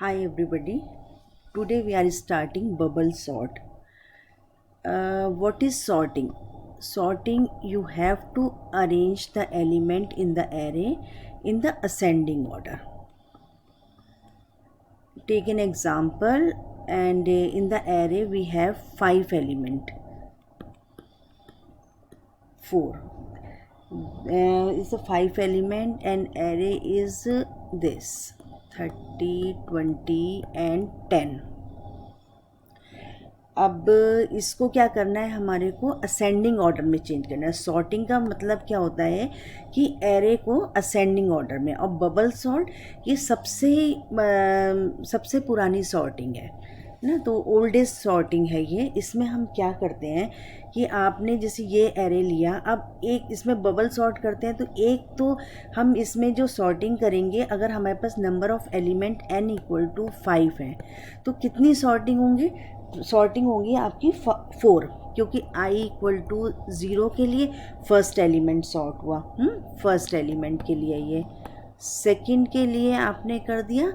Hi everybody. Today we are starting bubble sort. What is sorting? Sorting, you have to arrange the element in the array in the ascending order. Take an example, and in the array we have 5 element. 4 is a 5 element, and array is this 30, 20 and 10. अब इसको क्या करना है, हमारे को ascending order में change करना है. सॉर्टिंग का मतलब क्या होता है कि एरे को असेंडिंग ऑर्डर में. और बबल सॉर्ट ये सबसे पुरानी सॉर्टिंग है ना, तो ओल्डेस्ट सॉर्टिंग है ये. इसमें हम क्या करते हैं कि आपने जैसे ये एरे लिया, अब एक इसमें बबल सॉर्ट करते हैं, तो एक तो हम इसमें जो सॉर्टिंग करेंगे, अगर हमारे पास number of element n equal to 5 है तो कितनी सॉर्टिंग होंगी आपकी 4, क्योंकि i इक्वल टू 0 के लिए फर्स्ट एलिमेंट सॉर्ट हुआ. फर्स्ट एलिमेंट के लिए ये. सेकंड के लिए आपने कर दिया,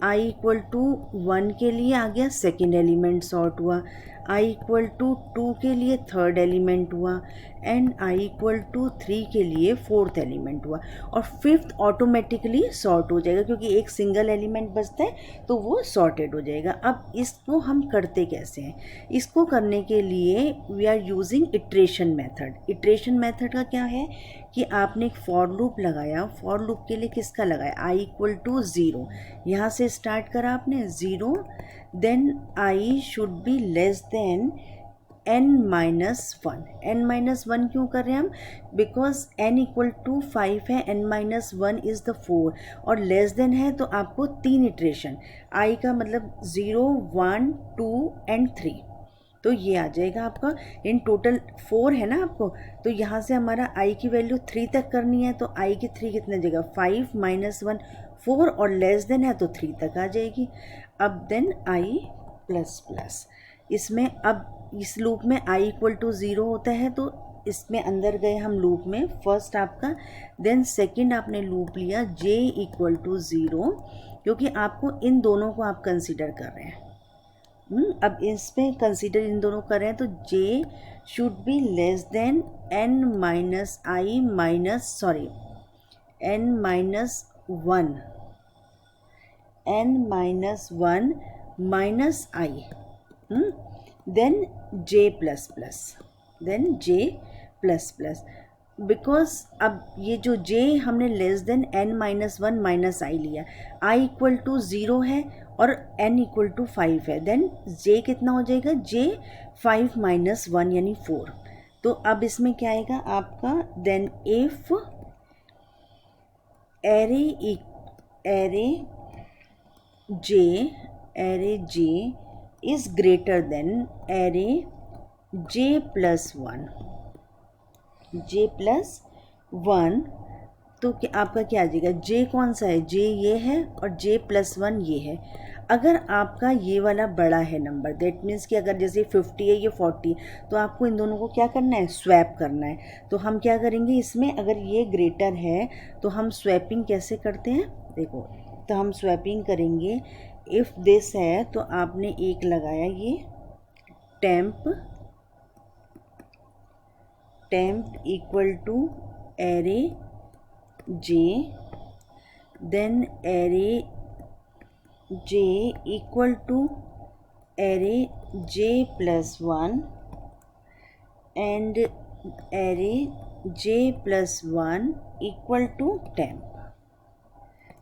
i इक्वल टू 1 के लिए आ गया, सेकंड एलिमेंट सॉर्ट हुआ. i इक्वल टू 2 के लिए थर्ड एलिमेंट हुआ, एंड i इक्वल टू 3 के लिए फोर्थ एलिमेंट हुआ. और फिफ्थ ऑटोमेटिकली सॉर्ट हो जाएगा, क्योंकि एक सिंगल एलिमेंट बचता है तो वो सॉर्टेड हो जाएगा. अब इसको हम करते कैसे हैं? इसको करने के लिए we are using iteration method. Iteration method का क्या है कि आपने एक फॉर लूप लगाया. फॉर लूप के लिए किसका लगाया? i equal to 0. यहाँ से स्टार्ट करा आपने 0, then i should be less than n-1. n-1 क्यों कर रहे हैं हम? बिकॉज n इक्वल टू 5 है, n-1 इज़ द 4, और लेस देन है तो आपको 3 इटरेशन. i का मतलब 0, 1, 2 एंड 3, तो ये आ जाएगा आपका. इन टोटल 4 है ना आपको, तो यहाँ से हमारा i की वैल्यू 3 तक करनी है, तो i की 3 कितने जगह 5 -1 4, और लेस देन है तो 3 तक आ जाएगी. अब देन i प्लस प्लस. इसमें अब इस लूप में i इक्वल टू 0 होता है, तो इसमें अंदर गए हम लूप में फर्स्ट आपका, देन सेकंड आपने लूप लिया j इक्वल टू 0, क्योंकि आपको इन दोनों को आप कंसीडर कर रहे हैं. अब इसमें कंसीडर इन दोनों कर रहे हैं, तो j should be less than n-1 minus i, then j plus plus. Because अब ये जो j हमने less than n-1 minus i लिया, i इक्वल टू 0 है और n इक्वल टू 5 है, देन j कितना हो जाएगा? j 5 - 1 यानी 4. तो अब इसमें क्या आएगा आपका? Then if array j is greater than array j plus 1, तो क्या आपका क्या आ जाएगा? j कौन सा है? j ये है और j प्लस 1 ये है. अगर आपका ये वाला बड़ा है नंबर, दैट मीन्स कि अगर जैसे 50 है, ये 40, तो आपको इन दोनों को क्या करना है? स्वैप करना है. तो हम क्या करेंगे इसमें, अगर ये ग्रेटर है तो हम स्वैपिंग कैसे करते हैं देखो. तो हम स्वैपिंग करेंगे, इफ़ दिस है तो आपने एक लगाया ये temp equal to array j, then array j equal to array j plus 1 and array j plus 1 equal to temp.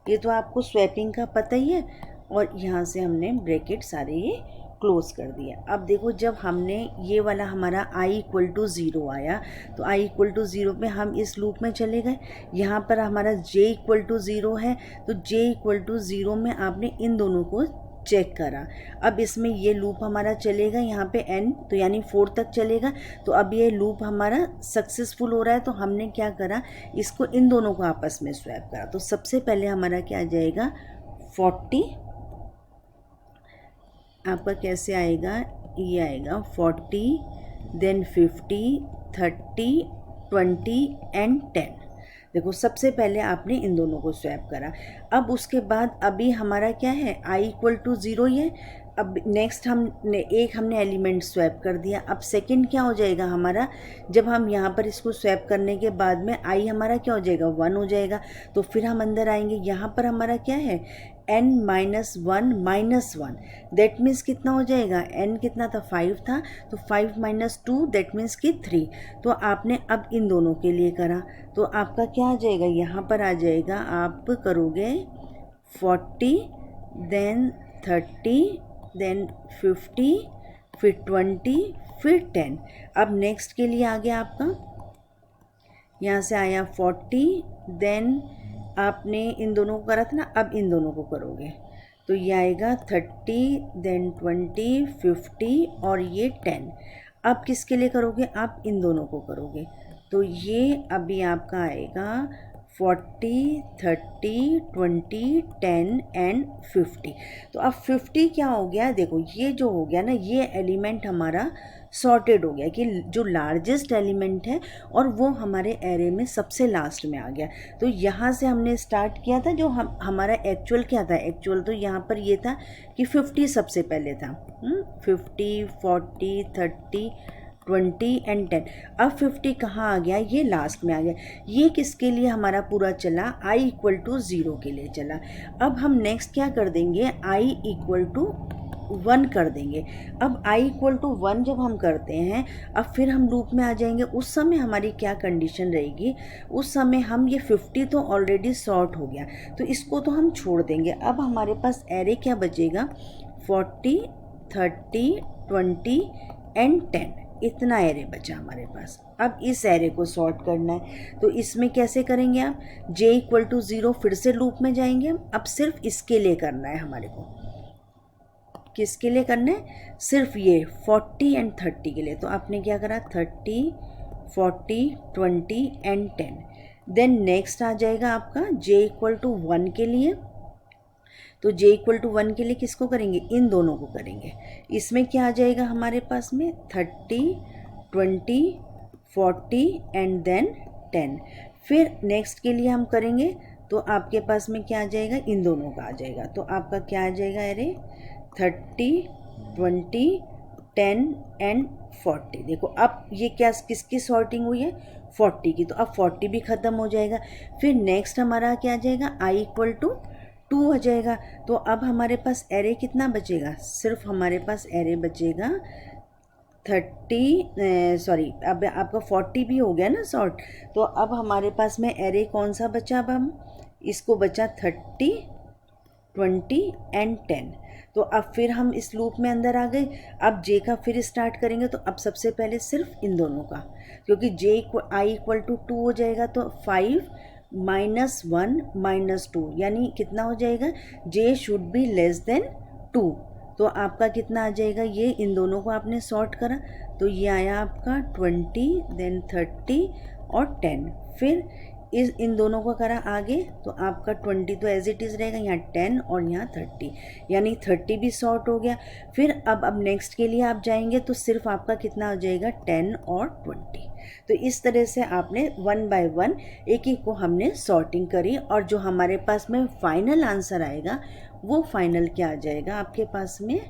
ये तो आपको स्वैपिंग का पता ही है, और यहाँ से हमने ब्रैकेट सारे ये क्लोज कर दिया. अब देखो, जब हमने ये वाला हमारा i इक्वल टू 0 आया, तो i इक्वल टू 0 पे हम इस लूप में चले गए. यहाँ पर हमारा j इक्वल टू 0 है, तो j इक्वल टू 0 में आपने इन दोनों को चेक करा. अब इसमें ये लूप हमारा चलेगा यहाँ पे n, तो यानी 4 तक चलेगा. तो अब ये लूप हमारा सक्सेसफुल हो रहा है, तो हमने क्या करा, इसको इन दोनों को आपस में स्वैप करा. तो सबसे पहले हमारा क्या आ जाएगा? 40. आपका कैसे आएगा? ये आएगा 40, देन 50, 30, 20 एंड 10. देखो सबसे पहले आपने इन दोनों को स्वैप करा, अब उसके बाद अभी हमारा क्या है, i इक्वल टू 0 ही है। अब नेक्स्ट हमने एलिमेंट स्वैप कर दिया। अब सेकंड क्या हो जाएगा हमारा, जब हम यहाँ पर इसको स्वैप करने के बाद में i हमारा क्या हो जाएगा, 1 हो जाएगा। तो फिर हम अंदर आएंगे, यहाँ पर हमारा क्या है, n minus one, that means कितना हो जाएगा, n कितना था, 5 था, तो 5 माइनस 2 दैट मीन्स कि 3। तो आपने अब इन दोनों के लिए करा, तो आपका क्या आ जाएगा, यहाँ पर आ जाएगा, आप करोगे 40 देन 30 देन 50 फिर 20 फिर 10। अब नेक्स्ट के लिए आ गया आपका, यहाँ से आया 40, देन आपने इन दोनों को करा था ना, अब इन दोनों को करोगे तो ये आएगा 30 देन 20 50 और ये 10। अब किसके लिए करोगे, आप इन दोनों को करोगे तो ये अभी आपका आएगा 40 30 20 10 एंड 50। तो अब 50 क्या हो गया, देखो ये जो हो गया ना, ये एलिमेंट हमारा सॉर्टेड हो गया कि जो लार्जेस्ट एलिमेंट है और वो हमारे एरे में सबसे लास्ट में आ गया। तो यहाँ से हमने स्टार्ट किया था, जो हमारा एक्चुअल क्या था, एक्चुअल तो यहाँ पर ये था कि 50 सबसे पहले था, 50 40 30 20 एंड 10। अब 50 कहाँ आ गया, ये लास्ट में आ गया। ये किसके लिए हमारा पूरा चला, i इक्वल टू 0 के लिए चला। अब हम नेक्स्ट क्या कर देंगे, i इक्वल टू 1 कर देंगे। अब i इक्वल टू 1 जब हम करते हैं, अब फिर हम लूप में आ जाएंगे। उस समय हमारी क्या कंडीशन रहेगी, उस समय हम ये 50 तो ऑलरेडी सॉर्ट हो गया, तो इसको तो हम छोड़ देंगे। अब हमारे पास एरे क्या बचेगा, 40 30 20 एंड 10, इतना एरे बचा हमारे पास। अब इस एरे को सॉर्ट करना है, तो इसमें कैसे करेंगे आप, j इक्वल टू 0 फिर से लूप में जाएंगे। अब सिर्फ इसके लिए करना है हमारे को, किसके लिए करना है, सिर्फ ये 40 एंड 30 के लिए। तो आपने क्या करा, 30 40 20 एंड 10। देन नेक्स्ट आ जाएगा आपका j इक्वल टू 1 के लिए। तो j इक्वल टू 1 के लिए किसको करेंगे, इन दोनों को करेंगे। इसमें क्या आ जाएगा हमारे पास में, 30 20 40 एंड देन 10। फिर नेक्स्ट के लिए हम करेंगे तो आपके पास में क्या आ जाएगा, इन दोनों का आ जाएगा। तो आपका क्या आ जाएगा एरे, 30 20 10 एंड 40। देखो अब ये क्या किसकी सॉर्टिंग हुई है, 40 की, तो अब 40 भी ख़त्म हो जाएगा। फिर नेक्स्ट हमारा क्या आ जाएगा, i इक्वल टू 2 हो जाएगा। तो अब हमारे पास एरे कितना बचेगा, सिर्फ हमारे पास एरे बचेगा 30 सॉरी अब आपका 40 भी हो गया ना सॉर्ट। तो अब हमारे पास में एरे कौन सा बचा, अब हम इसको बचा 30 20 एंड 10। तो अब फिर हम इस लूप में अंदर आ गए। अब j का फिर स्टार्ट करेंगे, तो अब सबसे पहले सिर्फ इन दोनों का, क्योंकि i इक्वल टू 2 हो जाएगा, तो 5 माइनस 1 माइनस 2 यानी कितना हो जाएगा, j should be less then 2। तो आपका कितना आ जाएगा, ये इन दोनों को आपने सॉर्ट करा तो ये आया आपका 20 देन 30 और 10। फिर इन दोनों को करा आगे, तो आपका 20 तो एज इट इज़ रहेगा, यहाँ 10 और यहाँ 30, यानी 30 भी सॉर्ट हो गया। फिर अब नेक्स्ट के लिए आप जाएंगे तो सिर्फ आपका कितना हो जाएगा, 10 और 20। तो इस तरह से आपने 1 बाय 1 एक एक को हमने सॉर्टिंग करी, और जो हमारे पास में फाइनल आंसर आएगा वो फाइनल क्या आ जाएगा आपके पास में,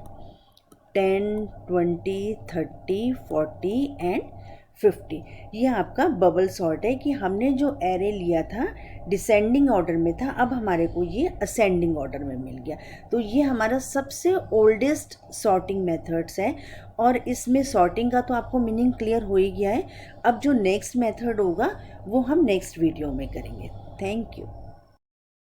10 20 30 40 एंड 50। ये आपका बबल सॉर्ट है कि हमने जो एरे लिया था डिसेंडिंग ऑर्डर में था, अब हमारे को ये असेंडिंग ऑर्डर में मिल गया। तो ये हमारा सबसे ओल्डेस्ट सॉर्टिंग मेथड्स है, और इसमें सॉर्टिंग का तो आपको मीनिंग क्लियर हो ही गया है। अब जो नेक्स्ट मेथड होगा वो हम नेक्स्ट वीडियो में करेंगे। Thank you.